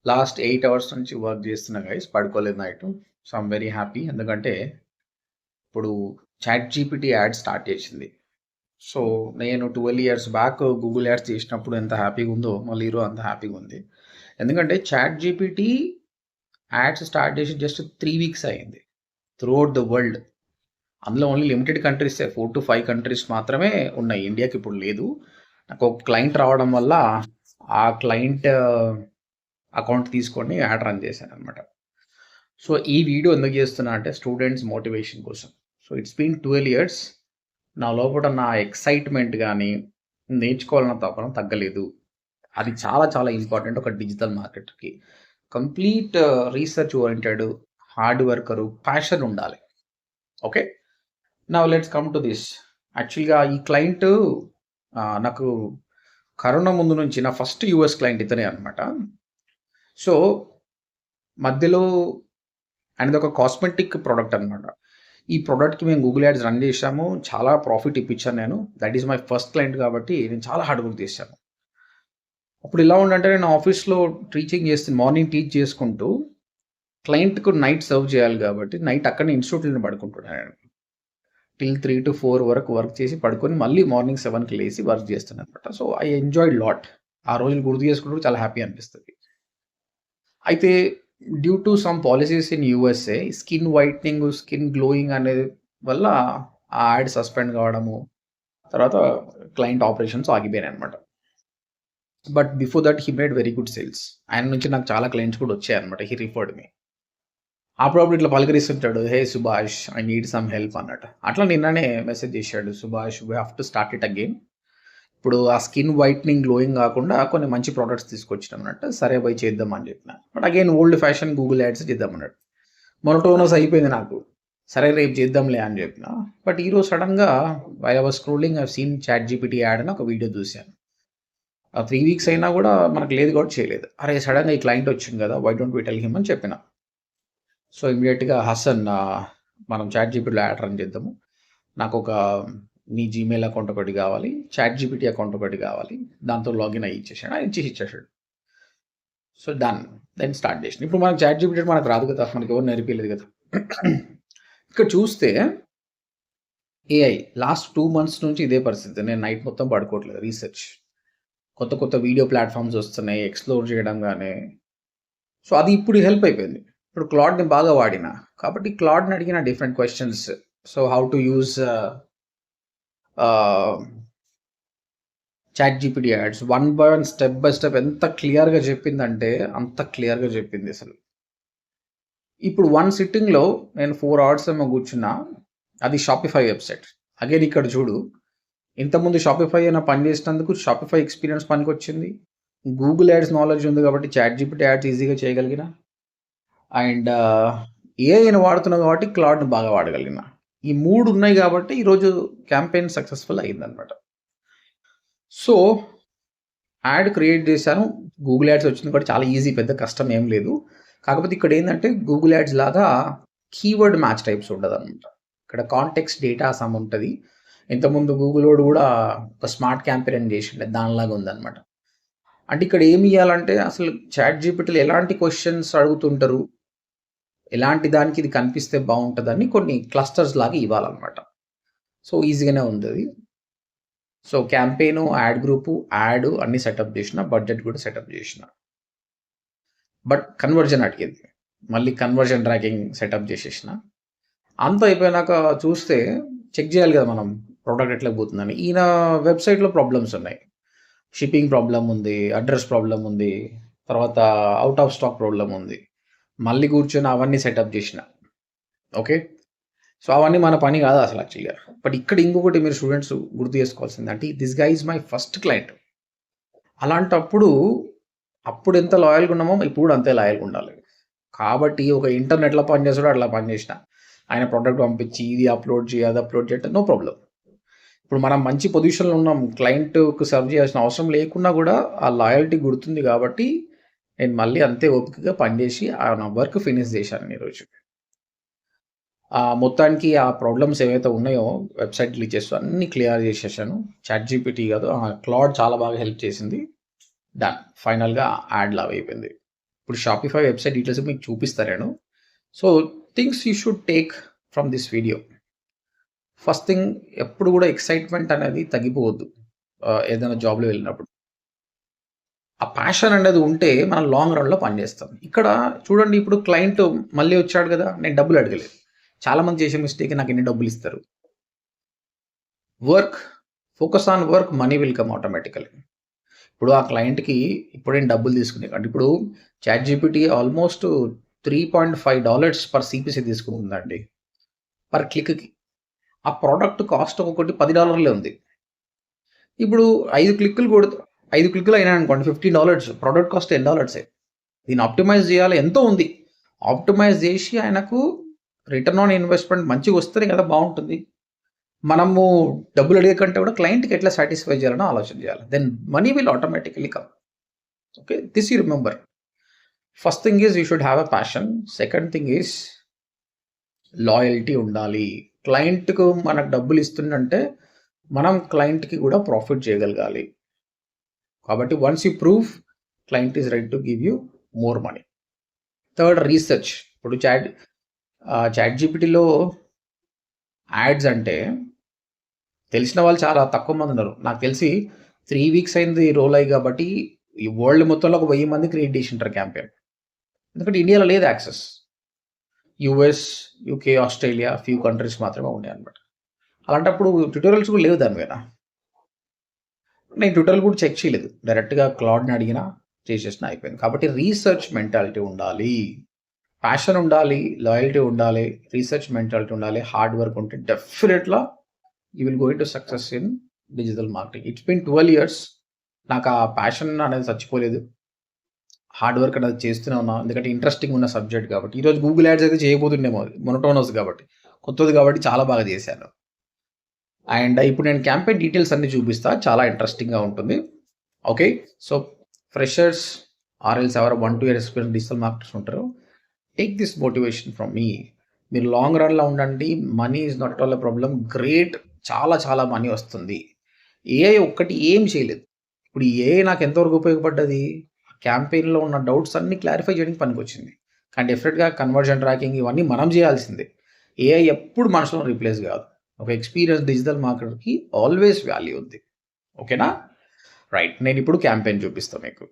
Last 8 hours నుంచి work చేస్తున్నా guys, పడుకోలేదు night. So I'm very happy, ఎందుకంటే ఇప్పుడు చాట్ జీపీటీ యాడ్ స్టార్ట్ చేసింది. సో నేను 12 ఇయర్స్ బ్యాక్ గూగుల్ యాడ్స్ చేసినప్పుడు ఎంత హ్యాపీగా ఉందో మళ్ళీ ఈరోజు అంత హ్యాపీగా ఉంది. ఎందుకంటే చాట్ జీపీటీ యాడ్స్ స్టార్ట్ చేసి జస్ట్ 3 వీక్స్ అయింది త్రూఅవుట్ ద వరల్డ్. అందులో only limited countries 4 to 5 countries మాత్రమే ఉన్నాయి, ఇండియాకి ఇప్పుడు లేదు. నాకు ఒక క్లయింట్ రావడం వల్ల ఆ క్లయింట్ అకౌంట్ తీసుకొని యాడ్ రన్ చేశాను అనమాట. సో ఈ వీడియో ఎందుకు చేస్తున్నా అంటే స్టూడెంట్స్ మోటివేషన్ కోసం. So it's been 12 years. నా లోపల నా ఎక్సైట్మెంట్ కానీ నేర్చుకోవాలన్న తపన తగ్గలేదు. అది చాలా చాలా ఇంపార్టెంట్ ఒక డిజిటల్ మార్కెట్కి. Complete research oriented, hard worker, passion ఉండాలి. Okay, now let's come to this. యాక్చువల్గా ఈ క్లయింట్ నాకు కరోనా ముందు నుంచి నా ఫస్ట్ యూఎస్ క్లయింట్ ఇతనే అనమాట. సో మధ్యలో ఆయనది ఒక కాస్మెటిక్ ప్రోడక్ట్ అనమాట. ఈ ప్రోడక్ట్కి మేము గూగుల్ యాడ్స్ రన్ చేసాము, చాలా ప్రాఫిట్ ఇప్పించాను నేను. That is my first client కాబట్టి నేను చాలా హార్డ్ వర్క్ చేశాను. అప్పుడు ఇలా ఉండంటే నేను ఆఫీస్లో టీచింగ్ చేస్తాను, మార్నింగ్ టీచ్ చేసుకుంటూ క్లయింట్కు నైట్ సర్వ్ చేయాలి కాబట్టి నైట్ అక్కడనే ఇన్స్టిట్యూట్లో పడుకుంటున్నాను. టిల్ 3 to 4 వరకు వర్క్ చేసి పడుకొని మళ్ళీ మార్నింగ్ 7కి లేసి వర్క్ చేస్తాను అనమాట. So I enjoyed lot. ఆ రోజులు గుర్తు చేసుకుంటూ చాలా హ్యాపీ అనిపిస్తుంది. అయితే due to some policies in USA skin whitening, skin glowing అనేది వల్ల ఆ యాడ్ సస్పెండ్ కావడము, తర్వాత క్లయింట్ ఆపరేషన్స్ ఆగిపోయాయి అనమాట. But before that he made very good sales. ఆయన నుంచి నాకు చాలా క్లయింట్స్ కూడా వచ్చాయి అనమాట. He referred me. అప్పుడప్పుడు ఇట్లా పలకరిస్తుంటాడు, hey Subhash I need some help అన్నట్టు. అట్లా నిన్ననే మెసేజ్ చేశాడు, Subhash we have to start it again. ఇప్పుడు ఆ స్కిన్ వైట్నింగ్ గ్లోయింగ్ కాకుండా కొన్ని మంచి ప్రోడక్ట్స్ తీసుకొచ్చినాం అన్నట్టు. సరే పోయి చేద్దాం అని చెప్పిన. But again old fashion Google ads చేద్దాం అన్నట్టు. మొనోటోనస్ అయిపోయింది నాకు. సరే రేపు చేద్దాంలే అని చెప్పిన. బట్ ఈరోజు సడన్గా I was scrolling, I seen ChatGPT ad అని ఒక వీడియో చూశాను. 3 వీక్స్ అయినా కూడా మనకు లేదు కాబట్టి చేయలేదు. అరే సడన్గా ఈ క్లయింట్ వచ్చింది కదా, why don't we tell him అని చెప్పిన. సో ఇమీడియట్గా హసన్, మనం చాట్ జీపీటీలో యాడ్ రన్ చేద్దాము, నాకు ఒక నీ జీమెయిల్ అకౌంట్ ఒకటి కావాలి, చాట్ జీపీటీ అకౌంట్ ఒకటి కావాలి, దాంతో లాగిన్ అయ్యి ఇచ్చేసాడు. ఆయన ఇచ్చేసాడు. సో డన్, దెన్ స్టార్ట్ చేసిన. ఇప్పుడు మనకు చాట్ జీపీటీ మనకు రాదు కదా, మనకి ఎవరు నేర్పించలేదు కదా. ఇక్కడ చూస్తే ఏఐ లాస్ట్ 2 months నుంచి ఇదే పరిస్థితి. నేను నైట్ మొత్తం పడుకోవట్లేదు, రీసెర్చ్, కొత్త కొత్త వీడియో ప్లాట్ఫామ్స్ వస్తున్నాయి, ఎక్స్ప్లోర్ చేయడం కానీ. సో అది ఇప్పుడు హెల్ప్ అయిపోయింది. ఇప్పుడు క్లాడ్ని బాగా వాడిన కాబట్టి క్లాడ్ని అడిగిన different questions. So how to use ChatGPT ads 1 by 1 step by step ఎంత క్లియర్గా చెప్పిందంటే అంత క్లియర్గా చెప్పింది అసలు. ఇప్పుడు 1 సిట్టింగ్లో నేను 4 hours ఏమో కూర్చున్నా. అది షాపిఫై వెబ్సైట్. అగైన్ ఇక్కడ చూడు, ఇంతకుముందు షాపిఫై అయినా పని చేసినందుకు షాపిఫై ఎక్స్పీరియన్స్ పనికి వచ్చింది. గూగుల్ యాడ్స్ నాలెడ్జ్ ఉంది కాబట్టి చాట్ జీపీటీ యాడ్స్ ఈజీగా చేయగలిగిన. అండ్ ఏఐని వాడుతున్నావు కాబట్టి క్లాడ్ని బాగా వాడగలిగిన. ఈ 3 ఉన్నాయి కాబట్టి ఈరోజు క్యాంపెయిన్ సక్సెస్ఫుల్ అయిందనమాట. సో యాడ్ క్రియేట్ చేశాను, గూగుల్ యాడ్స్ వచ్చింది కాబట్టి చాలా ఈజీ, పెద్ద కష్టం ఏం లేదు. కాకపోతే ఇక్కడ ఏంటంటే గూగుల్ యాడ్స్ లాగా కీవర్డ్ మ్యాచ్ టైప్స్ ఉండదు అనమాట. ఇక్కడ కాంటెక్స్ట్ డేటా సమ్ ఉంటుంది. ఇంతకుముందు గూగుల్ వాడు కూడా ఒక స్మార్ట్ క్యాంపెయిన్ చేసిండే, దానిలాగా ఉందన్నమాట. అంటే ఇక్కడ ఏమి ఇవ్వాలంటే అసలు చాట్ జీపీటీలో ఎలాంటి క్వశ్చన్స్ అడుగుతుంటారు, ఎలాంటి దానికి ఇది కనిపిస్తే బాగుంటుందని కొన్ని క్లస్టర్స్ లాగా ఇవ్వాలన్నమాట. సో ఈజీగానే ఉంది అది. So campaign, add group, add అన్ని సెటప్ చేసిన, బడ్జెట్ కూడా సెటప్ చేసిన. బట్ కన్వర్జన్ అడిగింది, మళ్ళీ కన్వర్జన్ ట్రాకింగ్ సెటప్ చేసేసిన. అంతా అయిపోయినాక చూస్తే చెక్ చేయాలి కదా మనం ప్రోడక్ట్ ఎట్లా పోతుందని. ఈయన వెబ్సైట్లో ప్రాబ్లమ్స్ ఉన్నాయి, షిప్పింగ్ ప్రాబ్లం ఉంది, అడ్రస్ ప్రాబ్లం ఉంది, తర్వాత అవుట్ ఆఫ్ స్టాక్ ప్రాబ్లం ఉంది. మళ్ళీ కూర్చొని అవన్నీ సెటప్ చేసిన. ఓకే, సో అవన్నీ మన పని కాదు అసలు యాక్చువల్గా. బట్ ఇక్కడ ఇంకొకటి మీరు స్టూడెంట్స్ గుర్తు చేసుకోవాల్సింది అంటే, this guy is my first client. అలాంటప్పుడు అప్పుడు ఎంత లాయల్గా ఉన్నామో ఇప్పుడు అంతే లాయల్గా ఉండాలి. కాబట్టి ఒక ఇంటర్నెట్లో పనిచేస్తాడో అట్లా పనిచేసిన, ఆయన ప్రోడక్ట్ పంపించి ఇది అప్లోడ్ చేయి, అది అప్లోడ్ చేయంటే నో ప్రాబ్లం. ఇప్పుడు మనం మంచి పొజిషన్లో ఉన్నాం, క్లయింట్కు సర్వ్ చేయాల్సిన అవసరం లేకున్నా కూడా ఆ లాయల్టీ గుర్తుంది కాబట్టి నేను మళ్ళీ అంతే ఓపికగా పనిచేసి నా వర్క్ ఫినిష్ చేశాను ఈరోజు. మొత్తానికి ఆ ప్రాబ్లమ్స్ ఏవైతే ఉన్నాయో వెబ్సైట్ గ్లిచెస్ అన్నీ క్లియర్ చేసేసాను. చాట్ జీపీటీ కాదు, క్లాడ్ చాలా బాగా హెల్ప్ చేసింది. డన్, ఫైనల్గా యాడ్ లావ్ అయిపోయింది. ఇప్పుడు షాపిఫై వెబ్సైట్ డీటెయిల్స్ మీకు చూపిస్తాను నేను. So things you should take from this video. First thing, ఎప్పుడు కూడా ఎక్సైట్మెంట్ అనేది తగ్గిపోవద్దు ఏదైనా జాబ్లో వెళ్ళినప్పుడు. ఆ ప్యాషన్ అనేది ఉంటే మనం లాంగ్ రన్లో పనిచేస్తాం. ఇక్కడ చూడండి, ఇప్పుడు క్లయింట్ మళ్ళీ వచ్చాడు కదా, నేను డబ్బులు అడగలేదు. చాలామంది చేసే మిస్టేక్, నాకు ఎన్ని డబ్బులు ఇస్తారు. Work, focus on work, money will come automatically. ఇప్పుడు ఆ క్లయింట్కి ఇప్పుడు నేను డబ్బులు తీసుకునే అంటే ఇప్పుడు Chat GPT almost $3.5 per CPC తీసుకుంటుందండి పర్ క్లిక్కి. ఆ ప్రోడక్ట్ కాస్ట్ ఒకటి $10 ఉంది. ఇప్పుడు 5 క్లిక్కులు కొడుతూ 5 క్లిక్కులు అయినా అనుకోండి $15, ప్రోడక్ట్ కాస్ట్ $10. దీన్ని ఆప్టిమైజ్ చేయాలి, ఎంతో ఉంది. ఆప్టిమైజ్ చేసి ఆయనకు రిటర్న్ ఆన్ ఇన్వెస్ట్మెంట్ మంచిగా వస్తేనే కదా బాగుంటుంది. మనము డబ్బులు అడిగే కంటే కూడా క్లయింట్కి ఎట్లా సాటిస్ఫై చేయాలని ఆలోచన చేయాలి. Then money will automatically come. Okay, this you remember. First thing is you should have a passion. Second thing is loyalty ఉండాలి. క్లయింట్కు మనకు డబ్బులు ఇస్తుందంటే మనం క్లయింట్కి కూడా ప్రాఫిట్ చేయగలగాలి. కాబట్టి once you prove, client is ready to give you more money. Third, research. ఇప్పుడు చాట్ జీపీటీలో యాడ్స్ అంటే తెలిసిన వాళ్ళు చాలా తక్కువ మంది ఉన్నారు. నాకు తెలిసి 3 వీక్స్ అయింది రోల్ అయ్యి, కాబట్టి ఈ వరల్డ్ మొత్తంలో ఒక 1000 మంది క్రియేట్ చేసి ఉంటారు క్యాంపెయిన్. ఎందుకంటే ఇండియాలో లేదు access. US, UK, Australia few countries మాత్రమే ఉన్నాయి అనమాట. అలాంటప్పుడు ట్యూటోరియల్స్ కూడా లేవు దాని మీద. నేను ట్యూటోరియల్ కూడా చెక్ చేయలేదు, డైరెక్ట్గా క్లౌడ్ని అడిగినా చేసేసిన అయిపోయింది. కాబట్టి రీసెర్చ్ మెంటాలిటీ ఉండాలి, ప్యాషన్ ఉండాలి, లాయల్టీ ఉండాలి, రీసెర్చ్ మెంటాలిటీ ఉండాలి, హార్డ్ వర్క్ ఉంటే definitely you will going to success in digital marketing. It's been 12 years. నాకు ఆ ప్యాషన్ అనేది చచ్చిపోలేదు. హార్డ్ వర్క్ అనేది చేస్తూనే ఉన్నాను, ఎందుకంటే ఇంట్రెస్టింగ్ ఉన్న సబ్జెక్ట్ కాబట్టి. ఈరోజు గూగుల్ యాడ్స్ అయితే చేయబోతుండేమో, మొనోటోనస్ కాబట్టి, కొత్తది కాబట్టి చాలా బాగా చేశాను. అండ్ ఇప్పుడు నేను క్యాంపెయిన్ డీటెయిల్స్ అన్ని చూపిస్తా, చాలా ఇంట్రెస్టింగ్గా ఉంటుంది. ఓకే, సో ఫ్రెషర్స్ ఆర్ఎల్స్ ఎవరు 1-2 years ఎక్స్పీరియన్స్ డిజిటల్ మార్కెటర్స్ ఉంటారు, టేక్ దిస్ మోటివేషన్ ఫ్రమ్ మీ. మీరు లాంగ్ రన్లో ఉండండి. Money is not all a problem. Great, చాలా చాలా మనీ వస్తుంది. ఏఐ ఒక్కటి ఏం చేయలేదు. ఇప్పుడు ఏఐ నాకు ఎంతవరకు ఉపయోగపడ్డది, క్యాంపెయిన్లో ఉన్న డౌట్స్ అన్ని క్లారిఫై చేయడానికి పనికొచ్చింది. కానీ డెఫినెట్గా కన్వర్జన్ ట్రాకింగ్ ఇవన్నీ మనం చేయాల్సిందే. ఏఐ ఎప్పుడు మనుషులను రీప్లేస్ కాదు. ఒక ఎక్స్పీరియన్స్ డిజిటల్ మార్కెటర్కి ఆల్వేస్ వాల్యూ ఉంది. ఓకేనా? రైట్, నేను ఇప్పుడు క్యాంపెయిన్ చూపిస్తాను మీకు.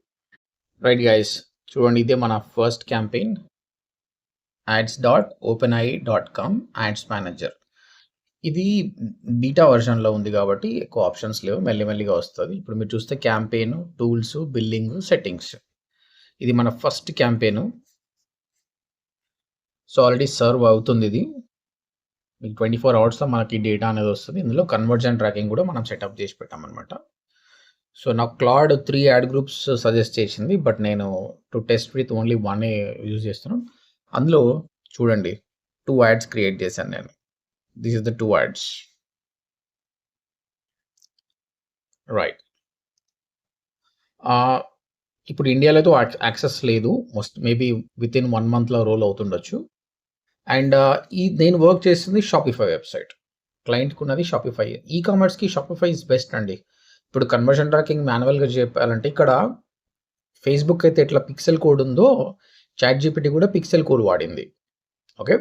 రైట్ గైస్, చూడండి, ఇదే మన first campaign, ads.openai.com ads manager. ఇది బీటా వర్షన్లో ఉంది కాబట్టి ఎక్కువ ఆప్షన్స్ లేవు, మెల్లిమెల్లిగా వస్తుంది. ఇప్పుడు మీరు చూస్తే క్యాంపెయిన్, టూల్స్, బిల్లింగ్, సెట్టింగ్స్. ఇది మన first campaign. So already serve అవుతుంది. ఇది మీకు 24 hours మనకి డేటా అనేది వస్తుంది. ఇందులో కన్వర్జన్ ట్రాకింగ్ కూడా మనం సెటప్ చేసి పెట్టామన్నమాట. సో నాకు క్లాడ్ 3 యాడ్ గ్రూప్స్ సజెస్ట్ చేసింది, బట్ నేను to test with only 1 use చేస్తున్నాను. అందులో చూడండి, 2 యాడ్స్ క్రియేట్ చేశాను నేను. This is the 2 ads. Right, ఇప్పుడు ఇండియాలో అయితే యాక్సెస్ లేదు, మేబీ విత్ ఇన్ 1 monthలో రోల్ అవుతుండొచ్చు. అండ్ నేను వర్క్ చేస్తుంది షాపిఫై వెబ్సైట్. క్లయింట్కి ఉన్నది షాపిఫై. ఈ కామర్స్కి షాపిఫై ఇస్ బెస్ట్ అండి. ఇప్పుడు కన్వర్షన్ ట్రాకింగ్ మాన్యువల్గా చెప్పాలంటే, ఇక్కడ ఫేస్బుక్ అయితే ఎట్లా పిక్సెల్ కోడ్ ఉందో, చాట్ జీపీటీ కూడా పిక్సెల్ కోడ్ వాడింది. ఓకే,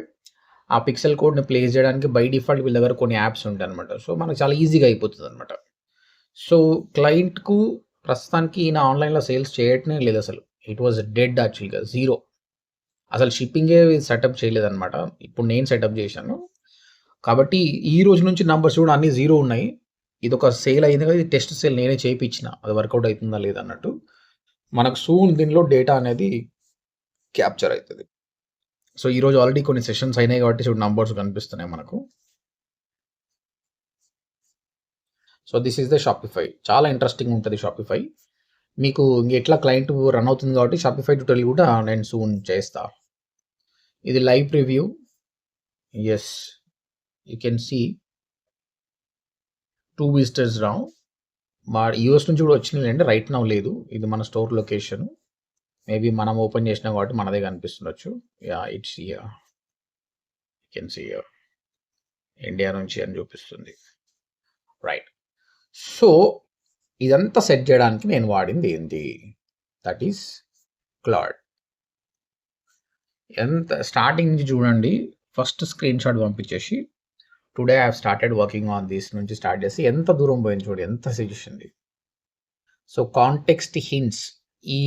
ఆ పిక్సెల్ కోడ్ని ప్లేస్ చేయడానికి బై డిఫాల్ట్ వీళ్ళ దగ్గర కొన్ని యాప్స్ ఉంటాయి అనమాట. సో మనకు చాలా ఈజీగా అయిపోతుంది అనమాట. సో క్లయింట్కు ప్రస్తుతానికి ఈయన ఆన్లైన్లో సేల్స్ చేయటమే లేదు అసలు. ఇట్ వాజ్ డెడ్ యాక్చువల్గా, 0. అసలు షిప్పింగే సెటప్ చేయలేదన్నమాట. ఇప్పుడు నేను సెటప్ చేశాను కాబట్టి ఈ రోజు నుంచి నంబర్స్ కూడా అన్ని 0 ఉన్నాయి. ఇది ఒక సేల్ అయింది కదా, ఇది టెస్ట్ సేల్ నేనే చేయించిన, అది వర్కౌట్ అవుతుందా లేదా అన్నట్టు. మనకు సూన్ దీనిలో డేటా అనేది క్యాప్చర్ అవుతుంది. సో ఈరోజు ఆల్రెడీ కొన్ని సెషన్స్ అయినాయి కాబట్టి చూడు నంబర్స్ కనిపిస్తున్నాయి మనకు. So this is the Shopify. చాలా ఇంట్రెస్టింగ్ ఉంటుంది షాపిఫై. మీకు ఎట్లా క్లయింట్ రన్ అవుతుంది కాబట్టి షాపిఫై ట్యూటోరియల్ కూడా నేను సూన్ చేస్తా. ఇది live preview. Yes, you can see 2 visitors రావు. మా యూఎస్ నుంచి కూడా వచ్చినాయి అంటే రైట్ నౌ లేదు. ఇది మన స్టోర్ లొకేషన్. మేబీ మనం ఓపెన్ చేసినా కాబట్టి మనదే కనిపిస్తుండొచ్చు. Yeah, it's here. You can see here. India నుంచి అని చూపిస్తుంది. రైట్, సో ఇదంతా సెట్ చేయడానికి నేను వాడింది ఏంటి, దట్ ఈస్ క్లాడ్. ఎంత స్టార్టింగ్ నుంచి చూడండి, ఫస్ట్ స్క్రీన్ షాట్ పంపించేసి today I have started working on this నుంచి స్టార్ట్ చేసి ఎంత దూరం పోయింది చూడు, ఎంత సజెషన్ది. సో కాంటెక్స్ట్ హింట్స్, ఈ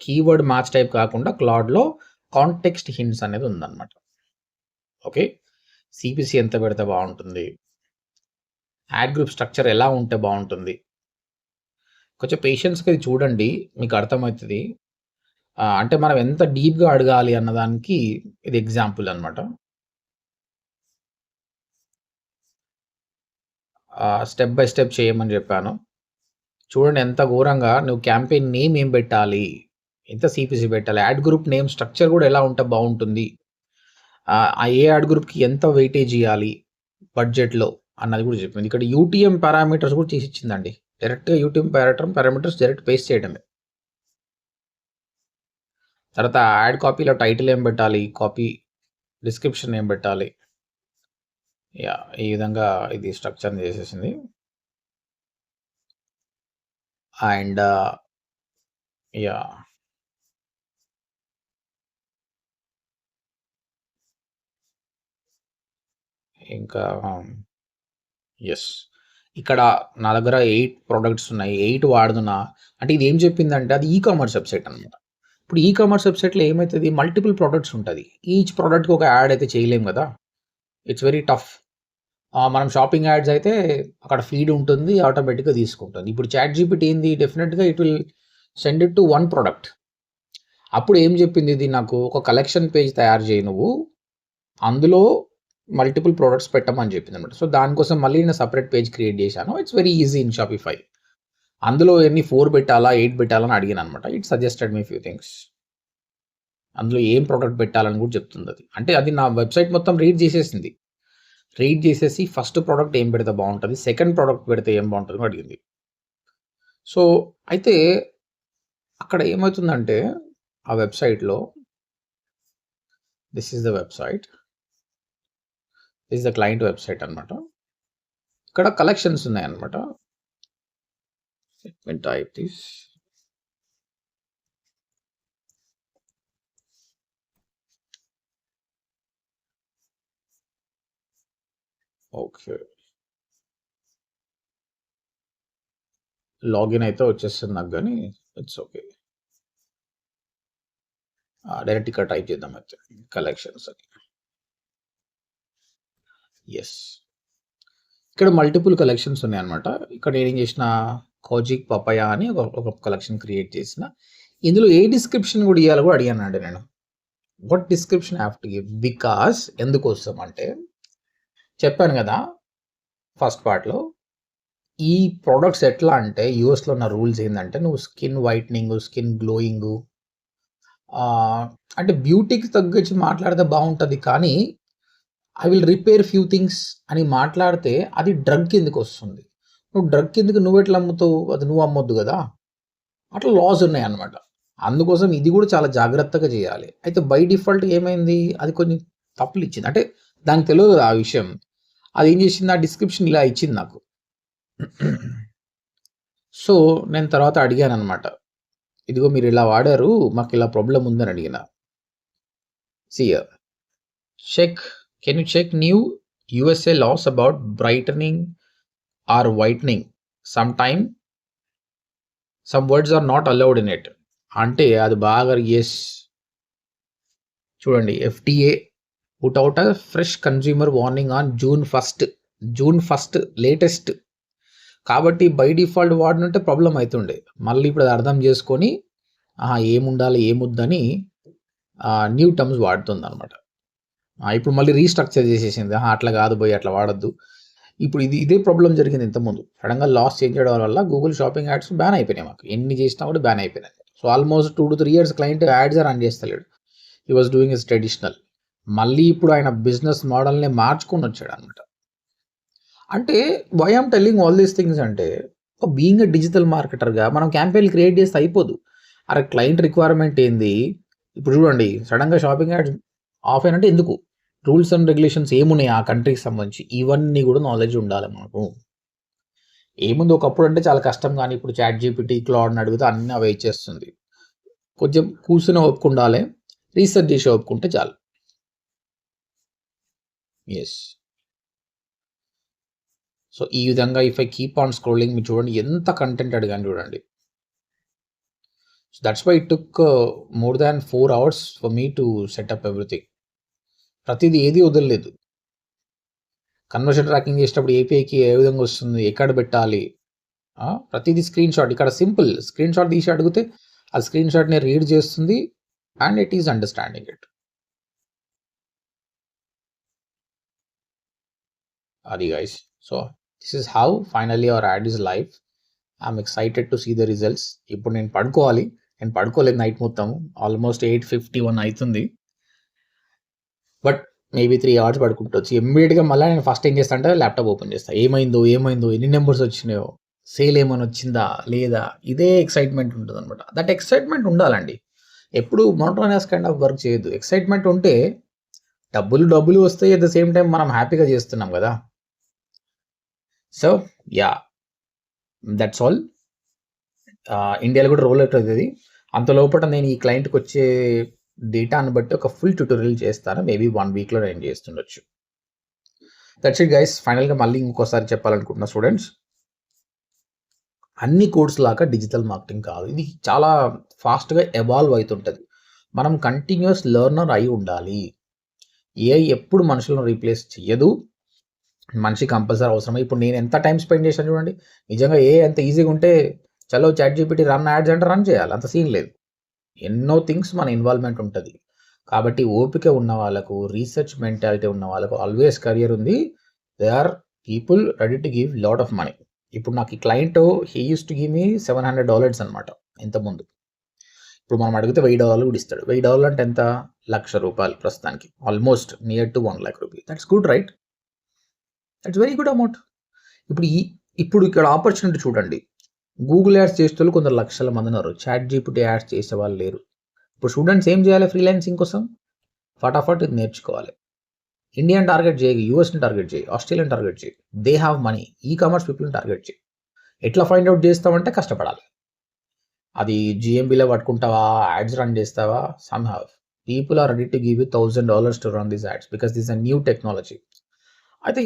కీవర్డ్ మ్యాచ్ టైప్ కాకుండా క్లాడ్లో కాంటెక్స్ట్ హింట్స్ అనేది ఉందన్నమాట. ఓకే, సిపిసి ఎంత పెడితే బాగుంటుంది, యాడ్ గ్రూప్ స్ట్రక్చర్ ఎలా ఉంటే బాగుంటుంది, కొంచెం పేషెన్స్గా ఇది చూడండి, మీకు అర్థమవుతుంది. అంటే మనం ఎంత డీప్గా అడగాలి అన్నదానికి ఇది ఎగ్జాంపుల్ అనమాట. స్టెప్ బై స్టెప్ చేయమని చెప్పాను. చూడండి ఎంత ఘోరంగా, నువ్వు క్యాంపెయిన్ నేమ్ ఏం పెట్టాలి, ఎంత సిపిసి పెట్టాలి, యాడ్ గ్రూప్ నేమ్ స్ట్రక్చర్ కూడా ఎలా ఉంటే బాగుంటుంది, ఆ ఏ యాడ్ గ్రూప్కి ఎంత వెయిటేజ్ ఇవ్వాలి బడ్జెట్లో అన్నది కూడా చెప్పింది. ఇక్కడ యూటీఎం పారామీటర్స్ కూడా తీసి ఇచ్చిందండి. డైరెక్ట్గా యూటీఎం పారామీటర్స్ డైరెక్ట్ పేస్ట్ చేయడమే. తర్వాత యాడ్ కాపీలో టైటిల్ ఏం పెట్టాలి, కాపీ డిస్క్రిప్షన్ ఏం పెట్టాలి, యా ఈ విధంగా ఇది స్ట్రక్చర్ చేసేసింది. అండ్ యా ఇంకా ఎస్, ఇక్కడ నా దగ్గర 8 ప్రోడక్ట్స్ ఉన్నాయి, 8 వాడుతున్నా. అంటే ఇది ఏం చెప్పిందంటే అది ఈ కామర్స్ వెబ్సైట్ అనమాట. ఇప్పుడు ఈ కామర్స్ వెబ్సైట్లో ఏమవుతుంది, మల్టిపుల్ ప్రోడక్ట్స్ ఉంటుంది, ఈచ్ ప్రోడక్ట్కి ఒక యాడ్ అయితే చేయలేం కదా, ఇట్స్ వెరీ టఫ్. మనం షాపింగ్ యాడ్స్ అయితే అక్కడ ఫీడ్ ఉంటుంది, ఆటోమేటిక్గా తీసుకుంటుంది. ఇప్పుడు చాట్ జీపీటీ ఏంది, డెఫినెట్గా it will send it to one product. అప్పుడు ఏం చెప్పింది ఇది నాకు, ఒక కలెక్షన్ పేజ్ తయారు చేయి నువ్వు, అందులో మల్టిపుల్ ప్రోడక్ట్స్ పెట్టమని చెప్పింది అనమాట. సో దానికోసం మళ్ళీ నేను సపరేట్ పేజ్ క్రియేట్ చేశాను. It's very easy in Shopify. అందులో ఎన్ని 4 పెట్టాలా 8 పెట్టాలని అడిగాను అనమాట. It suggested me few things. అందులో ఏం ప్రోడక్ట్ పెట్టాలని కూడా చెప్తుంది అది. అంటే అది నా వెబ్సైట్ మొత్తం రీడ్ చేసేసింది. రీడ్ చేసేసి ఫస్ట్ ప్రోడక్ట్ ఏం పెడితే బాగుంటుంది, సెకండ్ ప్రోడక్ట్ పెడితే ఏం బాగుంటుంది అడిగింది. సో అయితే అక్కడ ఏమవుతుందంటే ఆ వెబ్సైట్లో, this is the website, this is the client website అనమాట. ఇక్కడ కలెక్షన్స్ ఉన్నాయన్నమాట. టైప్ దిస్, ఓకే లాగిన్ అయితే వచ్చేస్తుంది నాకు, కానీ ఇట్స్ ఓకే. డైరెక్ట్ ఇక్కడ టైప్ చేద్దాం అయితే కలెక్షన్స్ అని. ఎస్, ఇక్కడ మల్టిపుల్ కలెక్షన్స్ ఉన్నాయన్నమాట. ఇక్కడ ఏం చేసిన, కోజిక్ పపాయ అని ఒక కలెక్షన్ క్రియేట్ చేసిన. ఇందులో ఏ డిస్క్రిప్షన్ కూడా ఇవ్వాలి కూడా అడిగానండి నేను. What description have to give, because ఎందుకోసం అంటే చెప్పాను కదా ఫస్ట్ పార్ట్లో, ఈ ప్రోడక్ట్స్ ఎట్లా అంటే యూఎస్లో ఉన్న రూల్స్ ఏంటంటే, నువ్వు స్కిన్ వైట్నింగ్, స్కిన్ గ్లోయింగ్, అంటే బ్యూటీకి తగ్గచ్చి మాట్లాడితే బాగుంటుంది, కానీ I will repair few things అని మాట్లాడితే అది డ్రగ్ కిందకి వస్తుంది. నువ్వు డ్రగ్ కిందకి నువ్వు ఎట్లా అమ్ముతావు, అది నువ్వు అమ్మొద్దు కదా, అట్లా లాస్ ఉన్నాయి అన్నమాట. అందుకోసం ఇది కూడా చాలా జాగ్రత్తగా చేయాలి. అయితే బై డిఫాల్ట్ ఏమైంది, అది కొంచెం తప్పులు ఇచ్చింది. అంటే దానికి తెలియదు కదా ఆ విషయం. అది ఏం చేసింది, ఆ డిస్క్రిప్షన్ ఇలా ఇచ్చింది నాకు. సో నేను తర్వాత అడిగాను అనమాట, ఇదిగో మీరు ఇలా వాడారు, మాకు ఇలా ప్రాబ్లం ఉందని అడిగిన. సియర్ check, can you check new USA laws about brightening or whitening, some words are not allowed in it. అంటే అది బాగా ఎస్, చూడండి, FDA put out a fresh consumer warning on June first latest. కాబట్టి by default వాడినంటే problem అవుతుండే. మళ్ళీ ఇప్పుడు అది అర్థం చేసుకొని ఏముండాలి ఏముద్దని న్యూ టర్మ్స్ వాడుతుంది అనమాట. ఇప్పుడు మళ్ళీ రీస్ట్రక్చర్ చేసేసింది, అట్లా కాదు పోయి అట్లా వాడద్దు. ఇప్పుడు ఇదే ప్రాబ్లం జరిగింది ఇంతకుముందు. సడన్గా లాస్ చేంజ్ చేయడం వల్ల గూగుల్ షాపింగ్ యాడ్స్ బ్యాన్ అయిపోయినాయి, మాకు ఎన్ని చేసినా కూడా బ్యాన్ అయిపోయినాయి. So almost 2 to 3 years client ads run చేస్తలేడు. He was doing is traditional. మళ్ళీ ఇప్పుడు ఆయన బిజినెస్ మోడల్ని మార్చుకొని వచ్చాడు అనమాట. అంటే why am telling all these things అంటే, బీయింగ్ ఎ డిజిటల్ మార్కెటర్గా మనం క్యాంపెయిన్ క్రియేట్ చేస్తే అయిపోదు. అరే క్లయింట్ రిక్వైర్మెంట్ ఏంది, ఇప్పుడు చూడండి సడన్గా షాపింగ్ యాడ్స్ ఆఫ్ అయినంటే ఎందుకు, రూల్స్ అండ్ రెగ్యులేషన్స్ ఏమున్నాయి ఆ కంట్రీకి సంబంధించి, ఇవన్నీ కూడా నాలెడ్జ్ ఉండాలి మనకు. ఏముంది, ఒకప్పుడు అంటే చాలా కష్టం, కానీ ఇప్పుడు చాట్ జీపీటీ, క్లాడ్ని అడిగితే అన్నీ అవే ఇచ్చేస్తుంది. కొంచెం కూర్చుని ఒప్పుకుండాలి. రీసెర్చ్ చేసి ఒప్పుకుంటే చాలు. ఎస్. సో ఈ విధంగా if I keep on scrolling, మీరు చూడండి ఎంత కంటెంట్ అడిగాను చూడండి. So that's why it took more than 4 hours for me to set up everything. ప్రతిదీ ఏది వదలలేదు. కన్వర్షన్ ట్రాకింగ్ చేసేటప్పుడు ఏపీఐకి ఏ విధంగా వస్తుంది, ఎక్కడ పెట్టాలి, ప్రతిదీ స్క్రీన్ షాట్. ఇక్కడ సింపుల్ స్క్రీన్ షాట్ తీసి అడిగితే ఆ స్క్రీన్ షాట్ని రీడ్ చేస్తుంది and it is understanding it. అది guys. So this is how finally our ad is live. I'm excited to see the results. ఇప్పుడు నేను పడుకోవాలి, నేను పడుకోలేదు నైట్ మొత్తం, ఆల్మోస్ట్ 8:51 అవుతుంది. But maybe 3 hours పడుకుంటొచ్చు. ఇమ్మీడియట్గా మళ్ళీ నేను ఫస్ట్ ఏం చేస్తా అంటే ల్యాప్టాప్ ఓపెన్ చేస్తాను. ఏమైందో ఎన్ని నెంబర్స్ వచ్చినాయో, సేల్ ఏమైనా వచ్చిందా లేదా, ఇదే ఎక్సైట్మెంట్ ఉంటుంది అనమాట. దట్ ఎక్సైట్మెంట్ ఉండాలండి. ఎప్పుడు మోనోటోనస్ కైండ్ ఆఫ్ వర్క్ చేయొద్దు. ఎక్సైట్మెంట్ ఉంటే డబ్బులు వస్తాయి, అట్ ద సేమ్ టైం మనం హ్యాపీగా చేస్తున్నాం కదా. So yeah, that's all. ఇండియాలో కూడా రోల్ అవుట్ అవుతుంది. అంత లోపల నేను ఈ క్లయింట్కి వచ్చే డేటాను బట్టి ఒక ఫుల్ ట్యూటోరియల్ చేస్తాను. మేబీ 1 weekలో నేను చేస్తుండొచ్చు. That's it guys. ఫైనల్గా మళ్ళీ ఇంకోసారి చెప్పాలనుకుంటున్నా స్టూడెంట్స్, అన్ని కోర్స్ లాగా డిజిటల్ మార్కెటింగ్ కాదు. ఇది చాలా ఫాస్ట్గా ఎవాల్వ్ అవుతుంటుంది. మనం కంటిన్యూస్ లెర్నర్ అయి ఉండాలి. ఏఐ ఎప్పుడు మనుషులను రీప్లేస్ చేయదు. మనిషి కంపల్సరీ అవసరమే. ఇప్పుడు నేను ఎంత టైం స్పెండ్ చేశాను చూడండి. నిజంగా ఏ ఎంత ఈజీగా ఉంటే చలో ChatGPT రన్ యాడ్స్ అంటే రన్ చేయాలి, అంత సీన్ లేదు. ఎన్నో థింగ్స్ మన ఇన్వాల్వ్మెంట్ ఉంటుంది. కాబట్టి ఓపిక ఉన్న వాళ్ళకు, రీసెర్చ్ మెంటాలిటీ ఉన్న వాళ్ళకు ఆల్వేస్ కెరియర్ ఉంది. They are people ready to give lot of money. ఇప్పుడు నాకు ఈ client he use to give me $700 అనమాట ఇంతకుముందు. ఇప్పుడు మనం అడిగితే $1000 కూడా ఇస్తాడు. $1000 అంటే ఎంత? ₹1,00,000 ప్రస్తుతానికి. Almost near to 1 lakh rupee. That's good right? That's very good amount. ఇప్పుడు ఇక్కడ ఆపర్చునిటీ చూడండి. గూగుల్ యాడ్స్ చేసేవాళ్ళు కొందరు లక్షల మంది ఉన్నారు. ChatGPT యాడ్స్ చేసే వాళ్ళు లేరు. ఇప్పుడు స్టూడెంట్స్ ఏం చేయాలి? ఫ్రీలాన్సింగ్ కోసం ఫటాఫట్ ఇది నేర్చుకోవాలి. ఇండియన్ టార్గెట్ చేయి, యూఎస్ని టార్గెట్ చేయి, ఆస్ట్రేలియన్ టార్గెట్ చేయి. They have money. ఈ-కామర్స్ పీపుల్ని టార్గెట్ చేయి. ఎట్లా ఫైండ్ అవుట్ చేస్తామంటే కష్టపడాలి. అది GMBలో పట్టుకుంటావా, యాడ్స్ రన్ చేస్తావా, some have people are ready to give you $1,000 to run these ads because this a new technology. అయితే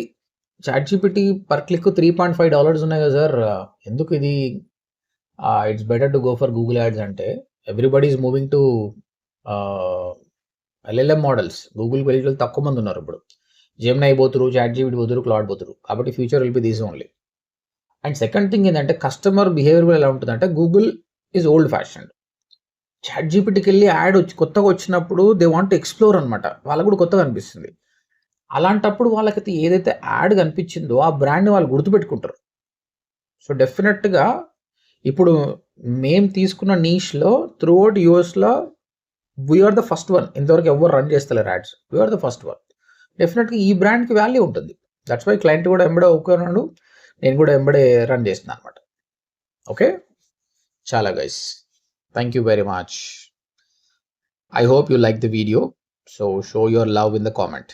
ChatGPT పర్ క్లిక్ $3.5 ఉన్నాయి కదా సార్, ఎందుకు ఇది it's better to go for Google ads అంటే, everybody is moving to LLM models. గూగుల్కి వెళ్ళి తక్కువ మంది ఉన్నారు ఇప్పుడు. జెమినై పోతురు, ChatGPT పోతురు, క్లౌడ్ పోతురు. కాబట్టి future will be these only. And second thing ఏంటంటే కస్టమర్ బిహేవియర్ కూడా ఎలా ఉంటుందంటే, గూగుల్ ఈజ్ ఓల్డ్ ఫ్యాషన్డ్. ChatGPTకి వెళ్ళి యాడ్ కొత్తగా వచ్చినప్పుడు దే వాంట్ టు ఎక్స్ప్లోర్ అనమాట. వాళ్ళకు కూడా కొత్తగా అనిపిస్తుంది. అలాంటప్పుడు వాళ్ళకైతే ఏదైతే యాడ్ కనిపించిందో ఆ బ్రాండ్ని వాళ్ళు గుర్తుపెట్టుకుంటారు. సో డెఫినెట్గా ఇప్పుడు మేము తీసుకున్న నీష్లో త్రూఅవుట్ యూఎస్లో వీఆర్ ద ఫస్ట్ వన్. ఇంతవరకు ఎవరు రన్ చేస్తలేరు ads. We are the first one. డెఫినెట్గా ఈ బ్రాండ్కి వాల్యూ ఉంటుంది. దట్స్ వై క్లయింట్ కూడా ఎంబడే ఒప్పుకున్నాడు, నేను కూడా ఎంబడే రన్ చేస్తున్నాను అనమాట. ఓకే, చాలా guys, thank you very much. I hope you like the video. So show your love in the comment.